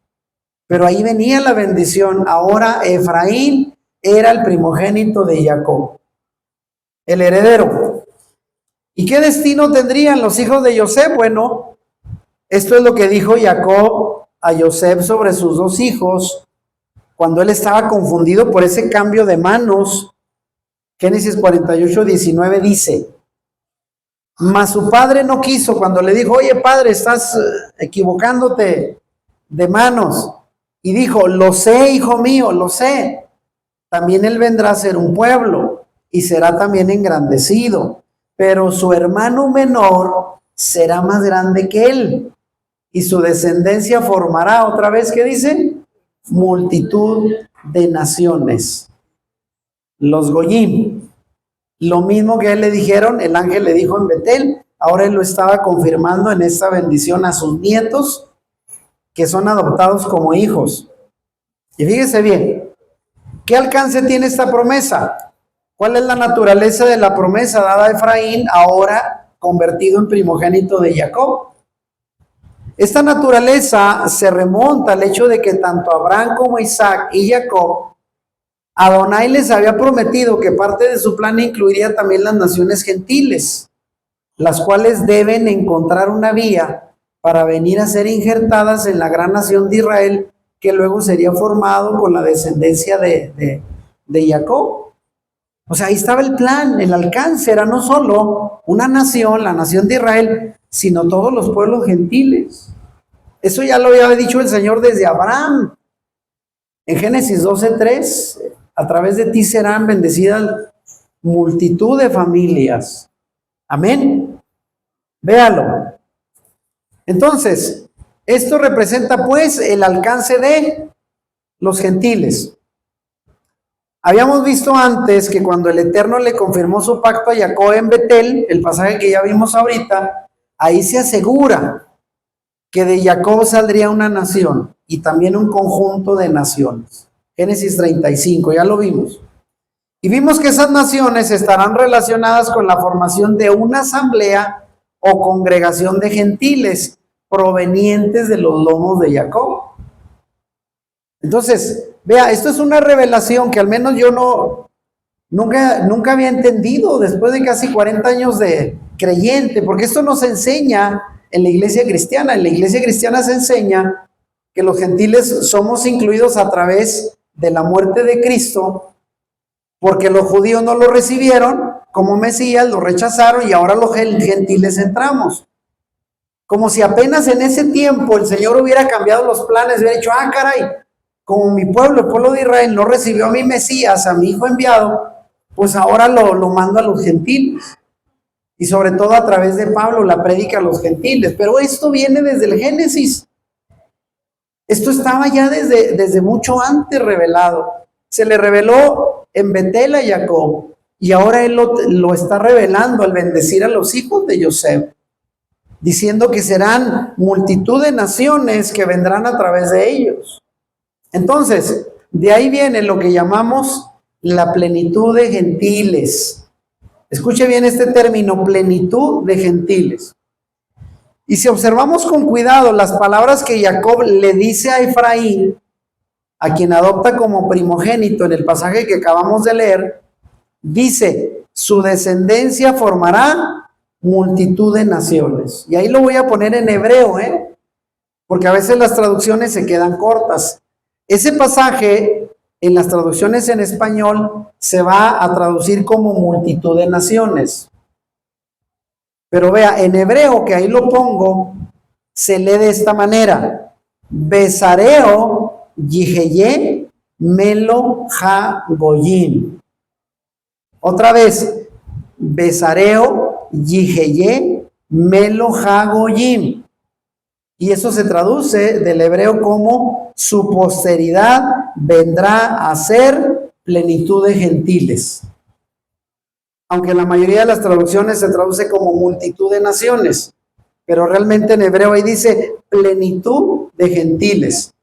pero ahí venía la bendición. Ahora Efraín era el primogénito de Jacob, el heredero. ¿Y qué destino tendrían los hijos de Yosef? Bueno, esto es lo que dijo Jacob a Yosef sobre sus dos hijos cuando él estaba confundido por ese cambio de manos. Génesis 48:19 dice: mas su padre no quiso. Cuando le dijo, oye padre, estás equivocándote de manos, y dijo, lo sé, hijo mío, lo sé, también él vendrá a ser un pueblo y será también engrandecido, pero su hermano menor será más grande que él y su descendencia formará, otra vez, ¿qué dice? Multitud de naciones, los Goyim. Lo mismo que a él le dijeron, el ángel le dijo en Betel, ahora él lo estaba confirmando en esta bendición a sus nietos, que son adoptados como hijos. Y fíjese bien, ¿qué alcance tiene esta promesa? ¿Cuál es la naturaleza de la promesa dada a Efraín, ahora convertido en primogénito de Jacob? Esta naturaleza se remonta al hecho de que tanto Abraham como Isaac y Jacob, Adonai les había prometido que parte de su plan incluiría también las naciones gentiles, las cuales deben encontrar una vía para venir a ser injertadas en la gran nación de Israel, que luego sería formado con la descendencia de Jacob. O sea, ahí estaba el plan, el alcance era no solo una nación, la nación de Israel, sino todos los pueblos gentiles. Eso ya lo había dicho el Señor desde Abraham. En Génesis 12:3, a través de ti serán bendecidas multitud de familias. Amén. Véalo. Entonces, esto representa pues el alcance de los gentiles. Habíamos visto antes que cuando el Eterno le confirmó su pacto a Jacob en Betel, el pasaje que ya vimos ahorita, ahí se asegura que de Jacob saldría una nación y también un conjunto de naciones. Génesis 35, ya lo vimos. Y vimos que esas naciones estarán relacionadas con la formación de una asamblea o congregación de gentiles provenientes de los lomos de Jacob. Entonces, vea, esto es una revelación que al menos yo nunca había entendido después de casi 40 años de creyente, porque esto nos enseña en la iglesia cristiana. En la iglesia cristiana se enseña que los gentiles somos incluidos a través de la muerte de Cristo, porque los judíos no lo recibieron como Mesías, lo rechazaron y ahora los gentiles entramos. Como si apenas en ese tiempo el Señor hubiera cambiado los planes, hubiera dicho, ah, caray, como mi pueblo, el pueblo de Israel, no recibió a mi Mesías, a mi hijo enviado, pues ahora lo mando a los gentiles. Y sobre todo a través de Pablo, la prédica a los gentiles. Pero esto viene desde el Génesis. Esto estaba ya desde mucho antes revelado. Se le reveló en Betel a Jacob. Y ahora él lo está revelando al bendecir a los hijos de José, diciendo que serán multitud de naciones que vendrán a través de ellos. Entonces, de ahí viene lo que llamamos la plenitud de gentiles. Escuche bien este término, plenitud de gentiles. Y si observamos con cuidado las palabras que Jacob le dice a Efraín, a quien adopta como primogénito en el pasaje que acabamos de leer, dice, su descendencia formará multitud de naciones. Y ahí lo voy a poner en hebreo, porque a veces las traducciones se quedan cortas. Ese pasaje en las traducciones en español se va a traducir como multitud de naciones. Pero vea, en hebreo, que ahí lo pongo, se lee de esta manera. Besareo yiheye melo ha goyim. Otra vez, Besareo yiheye melo ha goyim. Y eso se traduce del hebreo como su posteridad vendrá a ser plenitud de gentiles. Aunque en la mayoría de las traducciones se traduce como multitud de naciones, pero realmente en hebreo ahí dice plenitud de gentiles.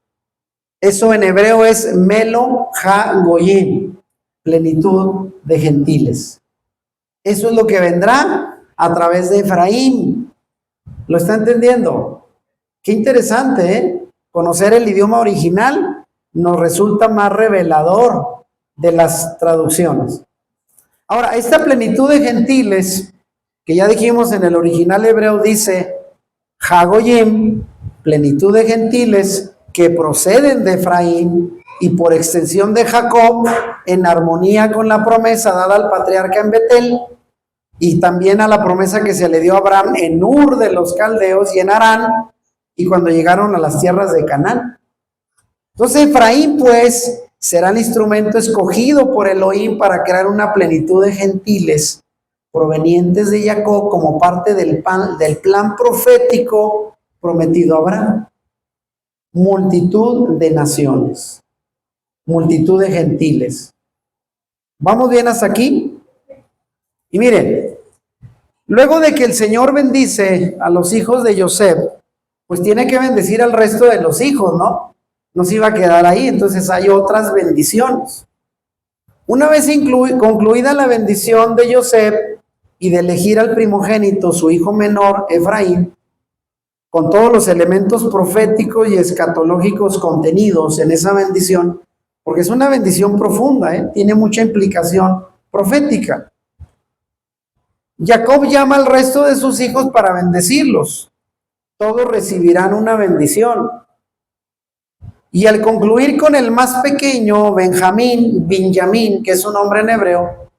Eso en hebreo es melo ha goyim, plenitud de gentiles. Eso es lo que vendrá a través de Efraín. ¿Lo está entendiendo? Qué interesante, conocer el idioma original nos resulta más revelador de las traducciones. Ahora, esta plenitud de gentiles, que ya dijimos en el original hebreo, dice Hagoyim, plenitud de gentiles que proceden de Efraín y por extensión de Jacob, en armonía con la promesa dada al patriarca en Betel y también a la promesa que se le dio a Abraham en Ur de los Caldeos y en Harán, y cuando llegaron a las tierras de Canaán. Entonces Efraín, pues, será el instrumento escogido por Elohim para crear una plenitud de gentiles provenientes de Jacob como parte del plan profético prometido a Abraham. Multitud de naciones, multitud de gentiles. ¿Vamos bien hasta aquí? Y miren, luego de que el Señor bendice a los hijos de José, pues tiene que bendecir al resto de los hijos, ¿no? No se iba a quedar ahí, entonces hay otras bendiciones. Una vez concluida la bendición de José y de elegir al primogénito, su hijo menor, Efraín, con todos los elementos proféticos y escatológicos contenidos en esa bendición, porque es una bendición profunda, tiene mucha implicación profética. Jacob llama al resto de sus hijos para bendecirlos. Todos recibirán una bendición. Y al concluir con el más pequeño, Benjamín, que es su nombre en hebreo,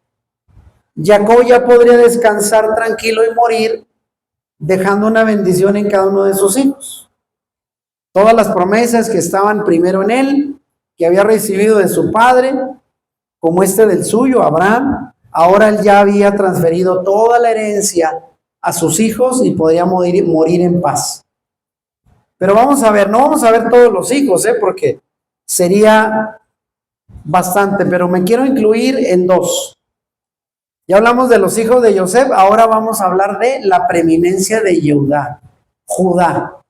Jacob ya podría descansar tranquilo y morir, dejando una bendición en cada uno de sus hijos. Todas las promesas que estaban primero en él, que había recibido de su padre, como este del suyo, Abraham, ahora él ya había transferido toda la herencia a sus hijos y podría morir en paz. Pero vamos a ver, no vamos a ver todos los hijos, porque sería bastante, pero me quiero incluir en dos. Ya hablamos de los hijos de José, ahora vamos a hablar de la preeminencia de Judá,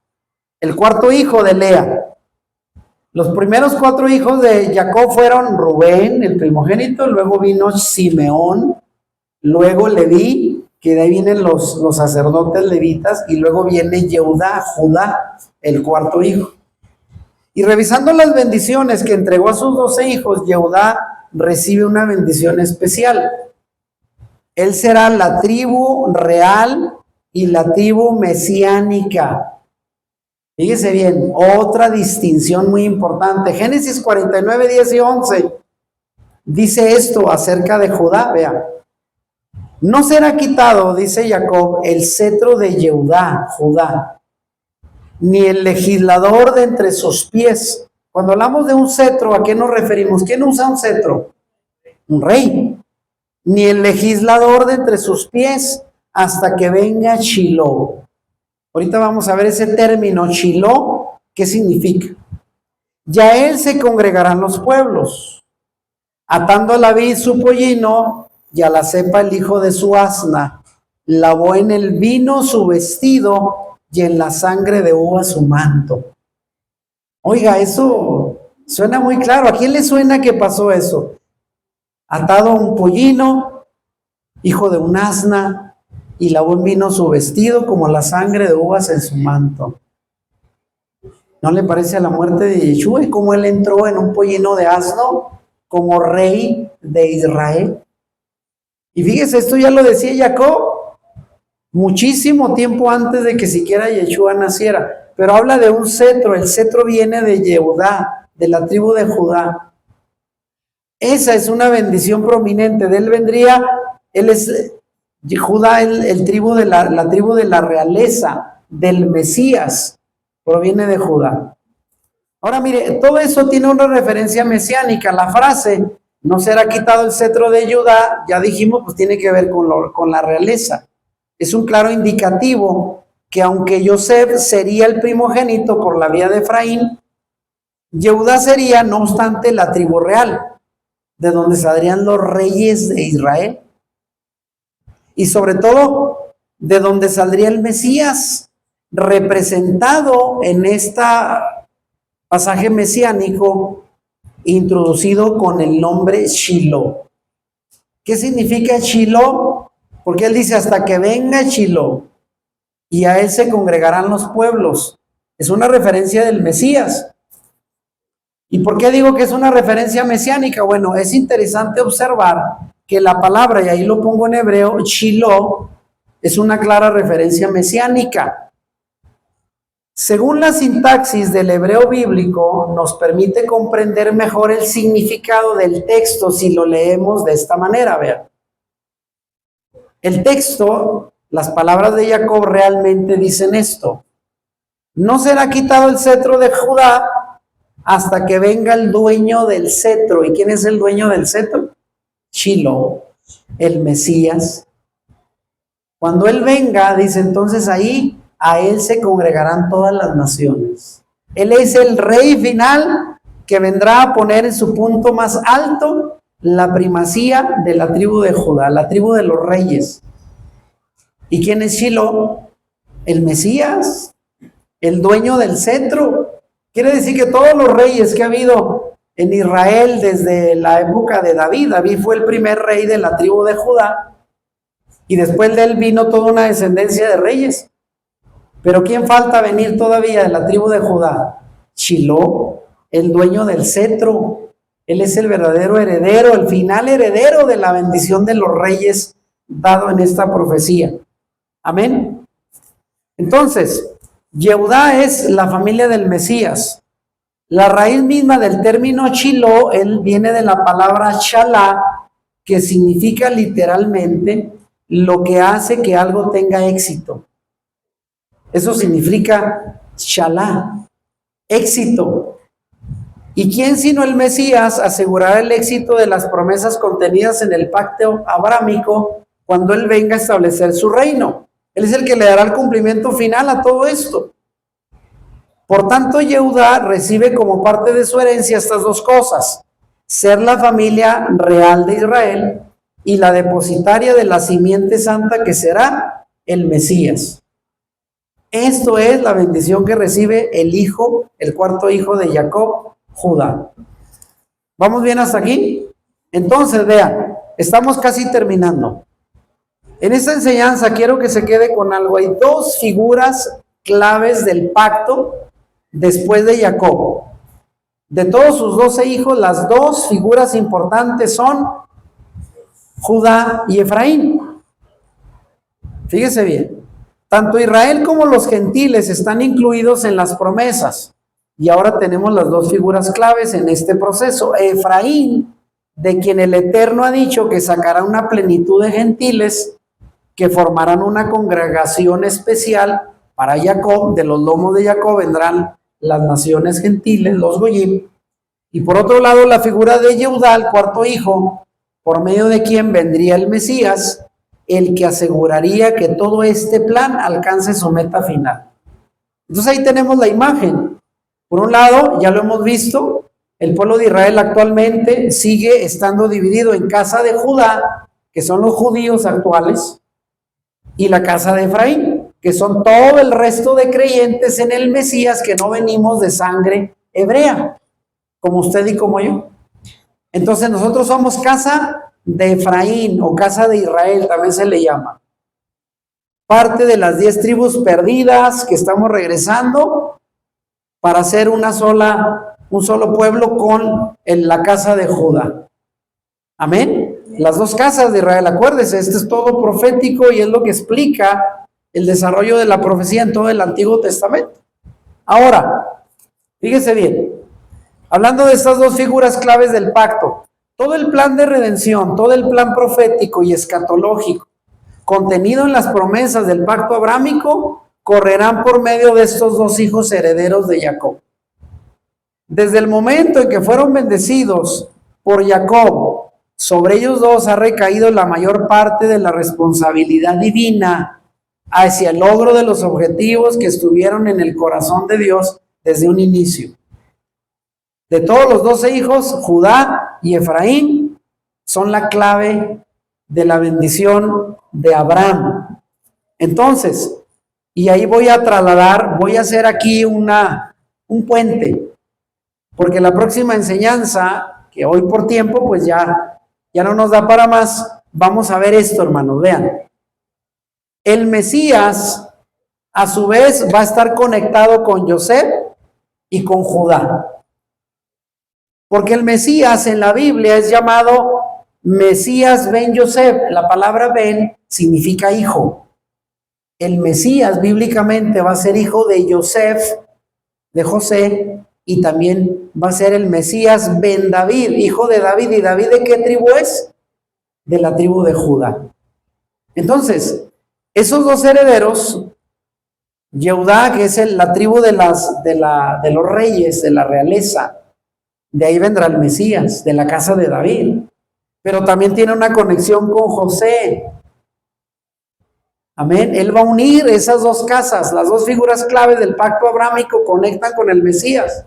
el cuarto hijo de Lea. Los primeros 4 hijos de Jacob fueron Rubén, el primogénito, luego vino Simeón, luego Leví, que de ahí vienen los sacerdotes levitas, y luego viene Judá, el cuarto hijo. Y revisando las bendiciones que entregó a sus 12 hijos, Judá recibe una bendición especial. Él será la tribu real y la tribu mesiánica. Fíjese bien, otra distinción muy importante. Génesis 49, 10 y 11 dice esto acerca de Judá, vea. No será quitado, dice Jacob, el cetro de Judá, ni el legislador de entre sus pies. Cuando hablamos de un cetro, ¿a qué nos referimos? ¿Quién usa un cetro? Un rey. Ni el legislador de entre sus pies hasta que venga Shiloh. Ahorita vamos a ver ese término Shiloh, ¿qué significa? Ya él se congregarán los pueblos, atando a la vid su pollino y a la cepa el hijo de su asna, lavó en el vino su vestido y en la sangre de uva su manto. Oiga, eso suena muy claro. ¿A quién le suena que pasó eso? Atado a un pollino, hijo de un asna, y lavó en vino su vestido como la sangre de uvas en su manto. ¿No le parece a la muerte de Yeshua y cómo él entró en un pollino de asno como rey de Israel? Y fíjese, esto ya lo decía Jacob muchísimo tiempo antes de que siquiera Yeshua naciera, pero habla de un cetro. El cetro viene de Yehudá, de la tribu de Judá. Esa es una bendición prominente. De él vendría, él es Judá, el tribu de la tribu de la realeza, del Mesías, proviene de Judá. Ahora mire, todo eso tiene una referencia mesiánica. La frase, no será quitado el cetro de Judá, ya dijimos, pues tiene que ver con la realeza. Es un claro indicativo que aunque Joseph sería el primogénito por la vía de Efraín, Jehudá sería, no obstante, la tribu real, de donde saldrían los reyes de Israel. Y sobre todo, de donde saldría el Mesías, representado en este pasaje mesiánico, introducido con el nombre Shiloh. ¿Qué significa Shiloh? Porque él dice, hasta que venga Shiloh, y a él se congregarán los pueblos. Es una referencia del Mesías. ¿Y por qué digo que es una referencia mesiánica? Bueno, es interesante observar que la palabra, y ahí lo pongo en hebreo, Shiloh, es una clara referencia mesiánica. Según la sintaxis del hebreo bíblico, nos permite comprender mejor el significado del texto si lo leemos de esta manera. Vean. El texto, las palabras de Jacob realmente dicen esto: no será quitado el cetro de Judá hasta que venga el dueño del cetro. ¿Y quién es el dueño del cetro? Shiloh, el Mesías. Cuando él venga, dice, entonces ahí a él se congregarán todas las naciones. Él es el rey final que vendrá a poner en su punto más alto la primacía de la tribu de Judá, la tribu de los reyes. ¿Y quién es Shiloh? El Mesías, el dueño del cetro. Quiere decir que todos los reyes que ha habido en Israel desde la época de David, David fue el primer rey de la tribu de Judá, y después de él vino toda una descendencia de reyes. Pero ¿quién falta venir todavía de la tribu de Judá? Shiloh, el dueño del cetro. Él es el verdadero heredero, el final heredero de la bendición de los reyes dado en esta profecía. Amén. Entonces, Yehudá es la familia del Mesías. La raíz misma del término Shiloh, él viene de la palabra Shalá, que significa literalmente lo que hace que algo tenga éxito. Eso significa Shalá, éxito. ¿Y quién sino el Mesías asegurará el éxito de las promesas contenidas en el pacto abrámico cuando él venga a establecer su reino? Él es el que le dará el cumplimiento final a todo esto. Por tanto, Yehudá recibe como parte de su herencia estas dos cosas: ser la familia real de Israel y la depositaria de la simiente santa que será el Mesías. Esto es la bendición que recibe el hijo, el cuarto hijo de Jacob, Judá. ¿Vamos bien hasta aquí? Entonces, vean, estamos casi terminando. En esta enseñanza quiero que se quede con algo. Hay dos figuras claves del pacto después de Jacob. De todos sus 12 hijos, las dos figuras importantes son Judá y Efraín. Fíjese bien. Tanto Israel como los gentiles están incluidos en las promesas. Y ahora tenemos las dos figuras claves en este proceso. Efraín, de quien el Eterno ha dicho que sacará una plenitud de gentiles que formarán una congregación especial para Jacob, de los lomos de Jacob vendrán las naciones gentiles, los Goyim. Y por otro lado, la figura de Yehudá, el cuarto hijo, por medio de quien vendría el Mesías, el que aseguraría que todo este plan alcance su meta final. Entonces ahí tenemos la imagen. Por un lado, ya lo hemos visto, el pueblo de Israel actualmente sigue estando dividido en casa de Judá, que son los judíos actuales, y la casa de Efraín, que son todo el resto de creyentes en el Mesías que no venimos de sangre hebrea, como usted y como yo. Entonces nosotros somos casa de Efraín o casa de Israel, también se le llama. Parte de las 10 tribus perdidas que estamos regresando para hacer un solo pueblo con la casa de Judá. Amén. Las dos casas de Israel, acuérdese, esto es todo profético y es lo que explica el desarrollo de la profecía en todo el Antiguo Testamento. Ahora, fíjese bien, hablando de estas dos figuras claves del pacto, todo el plan de redención, todo el plan profético y escatológico contenido en las promesas del pacto abrámico correrán por medio de estos dos hijos herederos de Jacob. Desde el momento en que fueron bendecidos por Jacob, sobre ellos dos ha recaído la mayor parte de la responsabilidad divina hacia el logro de los objetivos que estuvieron en el corazón de Dios desde un inicio. De todos los 12 hijos, Judá y Efraín son la clave de la bendición de Abraham. Entonces, y ahí voy a trasladar, voy a hacer aquí un puente, porque la próxima enseñanza, que hoy por tiempo, pues ya no nos da para más, vamos a ver esto, hermanos, vean. El Mesías, a su vez, va a estar conectado con José y con Judá. Porque el Mesías en la Biblia es llamado Mesías ben Yosef. La palabra ben significa hijo. El Mesías bíblicamente va a ser hijo de Yosef, de José, y también va a ser el Mesías ben David, hijo de David. ¿Y David de qué tribu es? De la tribu de Judá. Entonces, esos dos herederos, Yehudá, que es la tribu de los reyes, de la realeza, de ahí vendrá el Mesías, de la casa de David. Pero también tiene una conexión con José. Amén. Él va a unir esas dos casas, las dos figuras claves del pacto abrámico conectan con el Mesías.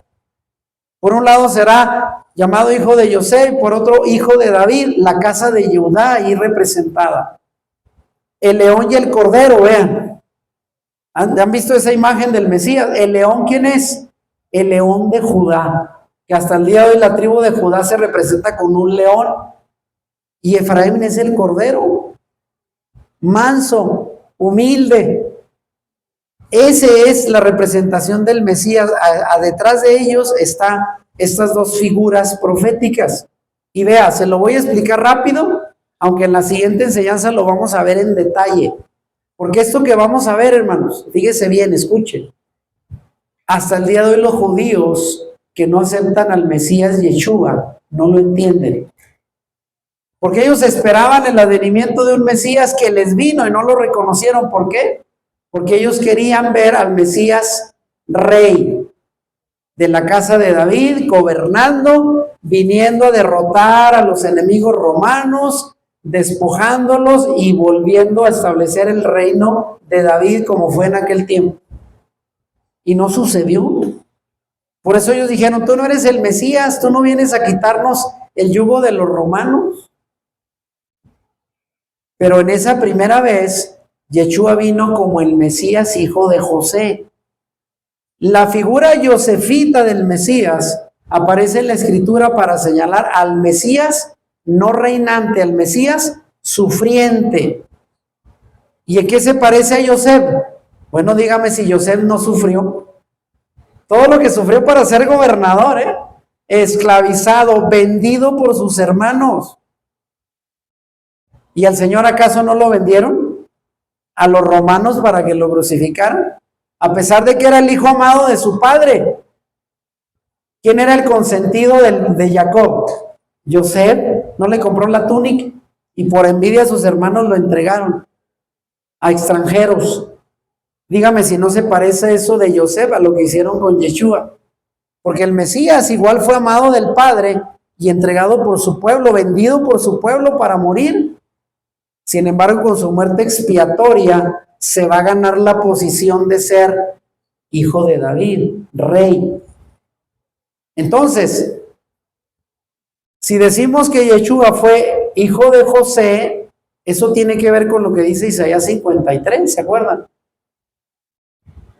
Por un lado será llamado hijo de José, por otro hijo de David, la casa de Judá ahí representada. El león y el cordero, vean. ¿Han visto esa imagen del Mesías? ¿El león quién es? El león de Judá, que hasta el día de hoy la tribu de Judá se representa con un león. Y Efraín es el cordero, manso, humilde. Esa es la representación del Mesías. Detrás de ellos están estas dos figuras proféticas. Y vea, se lo voy a explicar rápido, aunque en la siguiente enseñanza lo vamos a ver en detalle. Porque esto que vamos a ver, hermanos, fíjese bien, escuchen. Hasta el día de hoy los judíos que no aceptan al Mesías Yeshua no lo entienden. Porque ellos esperaban el advenimiento de un Mesías que les vino y no lo reconocieron. ¿Por qué? Porque ellos querían ver al Mesías rey de la casa de David, gobernando, viniendo a derrotar a los enemigos romanos, despojándolos y volviendo a establecer el reino de David como fue en aquel tiempo. Y no sucedió. Por eso ellos dijeron, tú no eres el Mesías, tú no vienes a quitarnos el yugo de los romanos. Pero en esa primera vez, Yeshua vino como el Mesías, hijo de José. La figura Josefita del Mesías aparece en la Escritura para señalar al Mesías no reinante, al Mesías sufriente. ¿Y en qué se parece a José? Bueno, dígame si José no sufrió. Todo lo que sufrió para ser gobernador, esclavizado, vendido por sus hermanos. ¿Y al Señor acaso no lo vendieron a los romanos para que lo crucificaran? A pesar de que era el hijo amado de su padre. ¿Quién era el consentido de Jacob? José no le compró la túnica y por envidia sus hermanos lo entregaron a extranjeros. Dígame si no se parece eso de Yosef a lo que hicieron con Yeshua. Porque el Mesías igual fue amado del Padre y entregado por su pueblo, vendido por su pueblo para morir. Sin embargo, con su muerte expiatoria se va a ganar la posición de ser hijo de David, rey. Entonces, si decimos que Yeshua fue hijo de José, eso tiene que ver con lo que dice Isaías 53, ¿se acuerdan?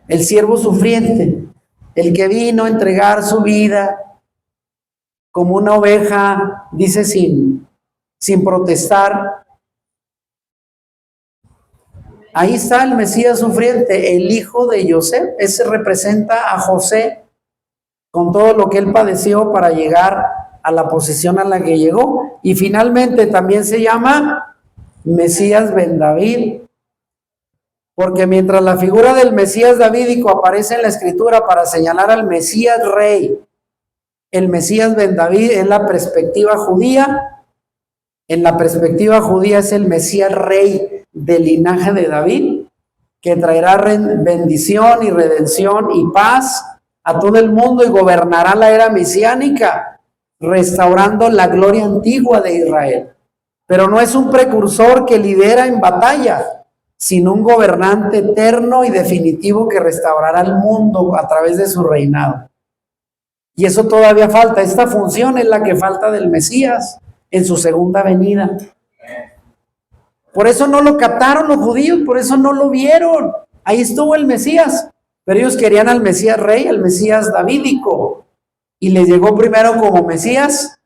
El siervo sufriente, el que vino a entregar su vida como una oveja, dice sin protestar. Ahí está el Mesías sufriente, el hijo de Yosef. Ese representa a José con todo lo que él padeció para llegar a la posición a la que llegó. Y finalmente también se llama Mesías ben David, porque mientras la figura del Mesías davídico aparece en la escritura para señalar al Mesías rey, el Mesías ben David es la perspectiva judía. En la perspectiva judía es el Mesías rey del linaje de David, que traerá bendición y redención y paz a todo el mundo y gobernará la era mesiánica, restaurando la gloria antigua de Israel. Pero no es un precursor que lidera en batalla, sino un gobernante eterno y definitivo que restaurará el mundo a través de su reinado. Y eso todavía falta. Esta función es la que falta del Mesías en su segunda venida. Por eso no lo captaron los judíos, por eso no lo vieron. Ahí estuvo el Mesías, pero ellos querían al Mesías rey, al Mesías davídico, y les llegó primero como Mesías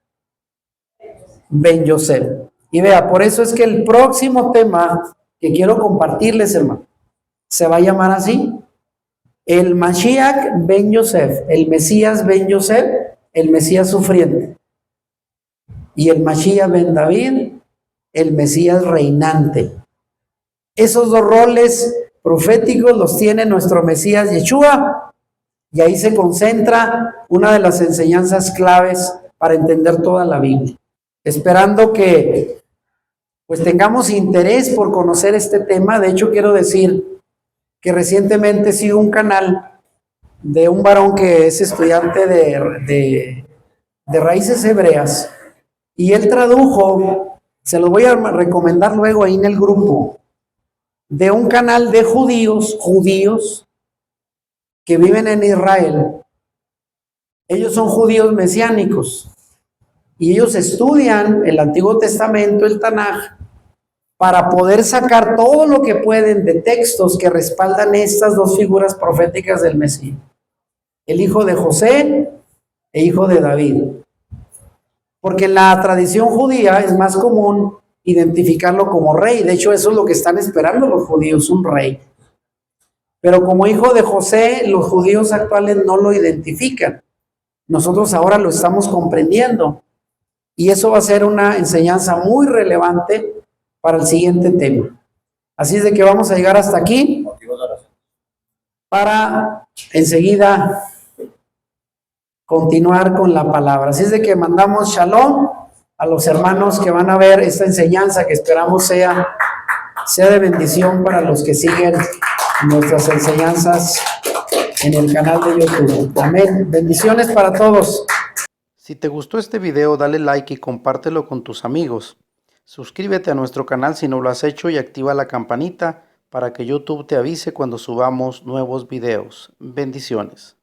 ben Yosef. Y vea, por eso es que el próximo tema que quiero compartirles, hermano, se va a llamar así: el Mashiach ben Yosef, el Mesías ben Yosef, el Mesías sufriente, y el Mashiach ben David, el Mesías reinante. Esos dos roles proféticos los tiene nuestro Mesías Yeshua, y ahí se concentra una de las enseñanzas claves para entender toda la Biblia. Esperando que pues tengamos interés por conocer este tema. De hecho, quiero decir que recientemente sigo un canal de un varón que es estudiante de raíces hebreas, y él tradujo, se lo voy a recomendar luego ahí en el grupo, de un canal de judíos que viven en Israel. Ellos son judíos mesiánicos y ellos estudian el Antiguo Testamento, el Tanaj, para poder sacar todo lo que pueden de textos que respaldan estas dos figuras proféticas del Mesías: el hijo de José e hijo de David. Porque en la tradición judía es más común identificarlo como rey. De hecho, eso es lo que están esperando los judíos, un rey. Pero como hijo de José, los judíos actuales no lo identifican. Nosotros ahora lo estamos comprendiendo. Y eso va a ser una enseñanza muy relevante para el siguiente tema. Así es de que vamos a llegar hasta aquí para enseguida continuar con la palabra. Así es de que mandamos shalom a los hermanos que van a ver esta enseñanza, que esperamos sea de bendición para los que siguen nuestras enseñanzas en el canal de YouTube. Amén. Bendiciones para todos. Si te gustó este video, dale like y compártelo con tus amigos. Suscríbete a nuestro canal si no lo has hecho y activa la campanita para que YouTube te avise cuando subamos nuevos videos. Bendiciones.